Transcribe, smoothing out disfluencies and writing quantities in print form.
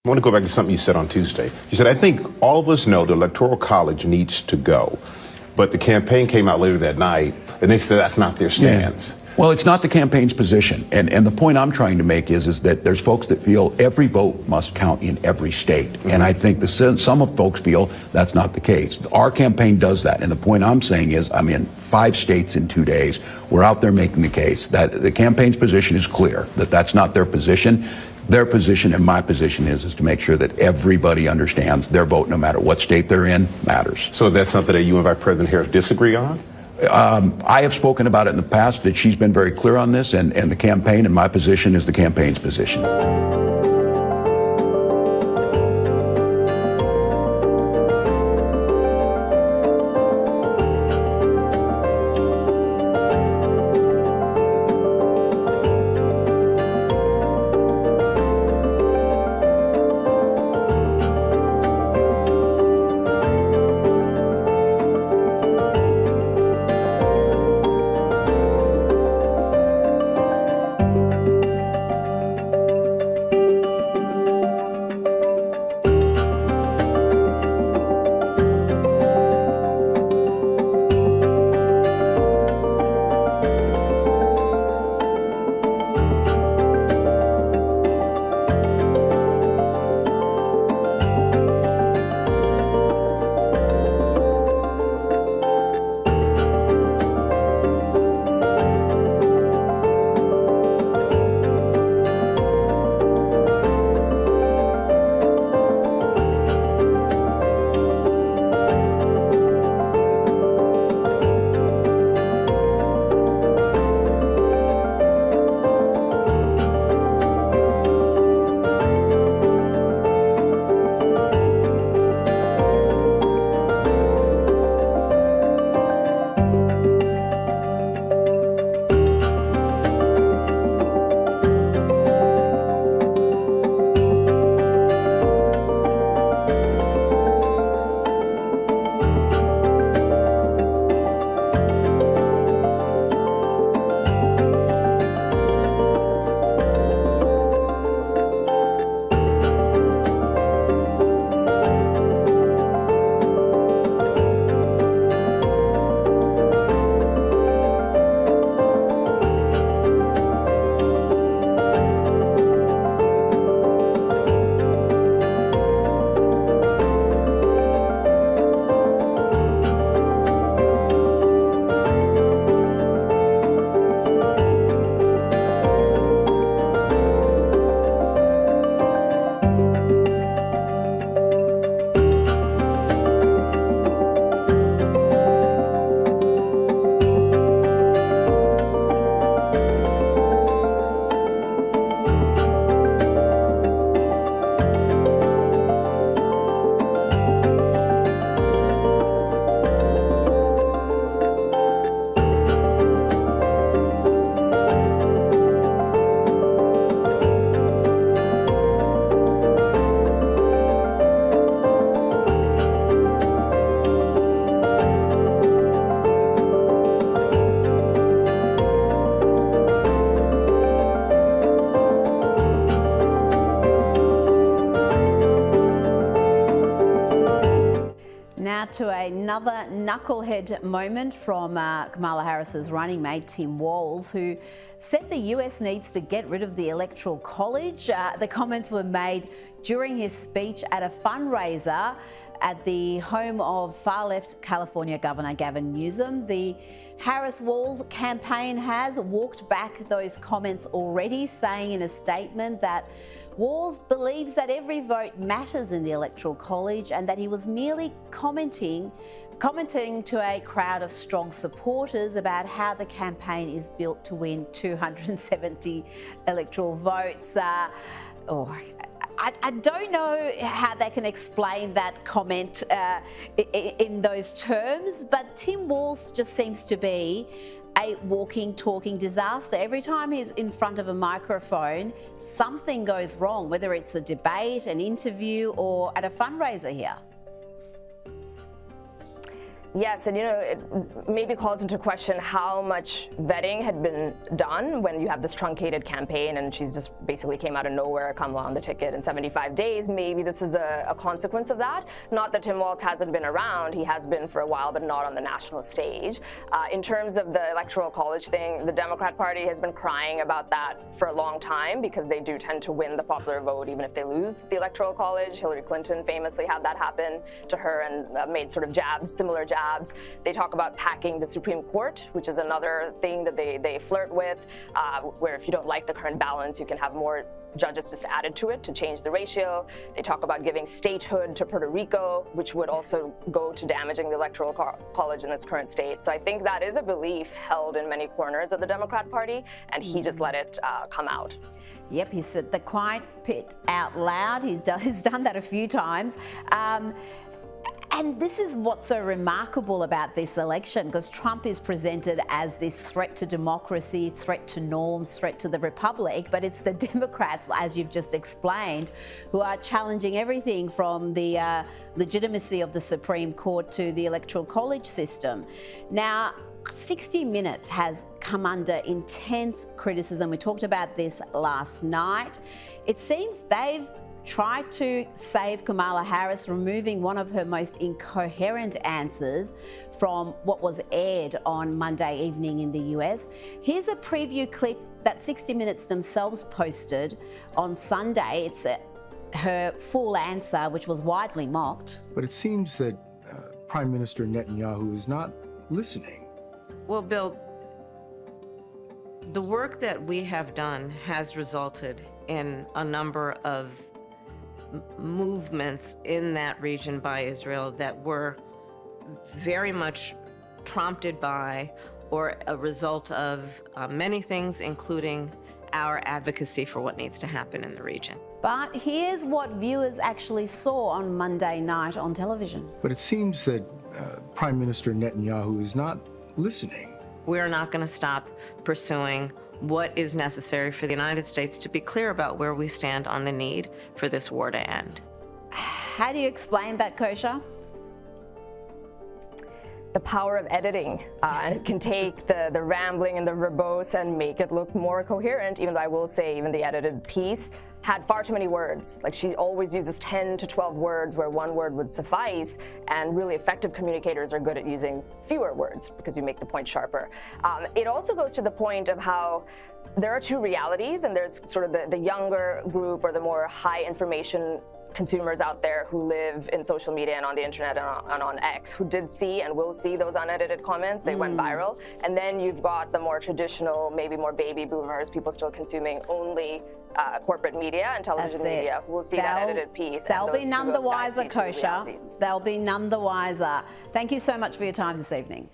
I want to go back to something you said on Tuesday. You said, I think all of us know the Electoral College needs to go. But the campaign came out later that night, and they said that's not their stance. Yeah. Well, it's not the campaign's position. And the point I'm trying to make is that there's folks that feel every vote must count in every state. Mm-hmm. And I think some of folks feel that's not the case. Our campaign does that. And the point I'm saying is I'm in 5 states in 2 days. We're out there making the case that the campaign's position is clear, that that's not their position. Their position and my position is to make sure that everybody understands their vote, no matter what state they're in, matters. So that's something that you and Vice President Harris disagree on? I have spoken about it in the past, that she's been very clear on this, and the campaign, and my position is the campaign's position. To another knucklehead moment from Kamala Harris's running mate Tim Walz, who said the US needs to get rid of the Electoral College. The comments were made during his speech at a fundraiser at the home of far-left California Governor Gavin Newsom. The Harris-Walz campaign has walked back those comments already, saying in a statement that Walz believes that every vote matters in the Electoral College and that he was merely commenting to a crowd of strong supporters about how the campaign is built to win 270 electoral votes. I don't know how they can explain that comment in those terms, but Tim Walz just seems to be a walking, talking disaster. Every time he's in front of a microphone, something goes wrong, whether it's a debate, an interview, or at a fundraiser here. Yes, and it maybe calls into question how much vetting had been done when you have this truncated campaign and she's just basically came out of nowhere, Kamala on the ticket in 75 days. Maybe this is a consequence of that. Not that Tim Walz hasn't been around, he has been for a while, but not on the national stage. In terms of the Electoral College thing, the Democrat Party has been crying about that for a long time because they do tend to win the popular vote even if they lose the Electoral College. Hillary Clinton famously had that happen to her and made sort of similar jabs. They talk about packing the Supreme Court, which is another thing that they flirt with, where if you don't like the current balance, you can have more judges just added to it to change the ratio. They talk about giving statehood to Puerto Rico, which would also go to damaging the Electoral College in its current state. So I think that is a belief held in many corners of the Democrat Party, and he just let it come out. Yep, he said the quiet bit out loud. He's done that a few times. And this is what's so remarkable about this election, because Trump is presented as this threat to democracy, threat to norms, threat to the republic, but it's the Democrats, as you've just explained, who are challenging everything from the legitimacy of the Supreme Court to the Electoral College system. Now, 60 Minutes has come under intense criticism. We talked about this last night. It seems they've tried to save Kamala Harris, removing one of her most incoherent answers from what was aired on Monday evening in the US. Here's a preview clip that 60 Minutes themselves posted on Sunday. It's her full answer, which was widely mocked. But it seems that Prime Minister Netanyahu is not listening. Well, Bill, the work that we have done has resulted in a number of movements in that region by Israel that were very much prompted by or a result of many things, including our advocacy for what needs to happen in the region. But here's what viewers actually saw on Monday night on television. But it seems that Prime Minister Netanyahu is not listening. We're not going to stop pursuing what is necessary for the United States to be clear about where we stand on the need for this war to end. How do you explain that, Kosha? The power of editing. It can take the rambling and the verbose and make it look more coherent, even though I will say even the edited piece had far too many words. Like, she always uses 10 to 12 words where one word would suffice, and really effective communicators are good at using fewer words because you make the point sharper. It also goes to the point of how there are two realities, and there's sort of the younger group or the more high information consumers out there who live in social media and on the internet and on X who did see and will see those unedited comments. They went viral. And then you've got the more traditional, maybe more baby boomers, people still consuming only corporate media and television media who will see that edited piece. They'll be none the wiser, Kosha. They'll be none the wiser. Thank you so much for your time this evening.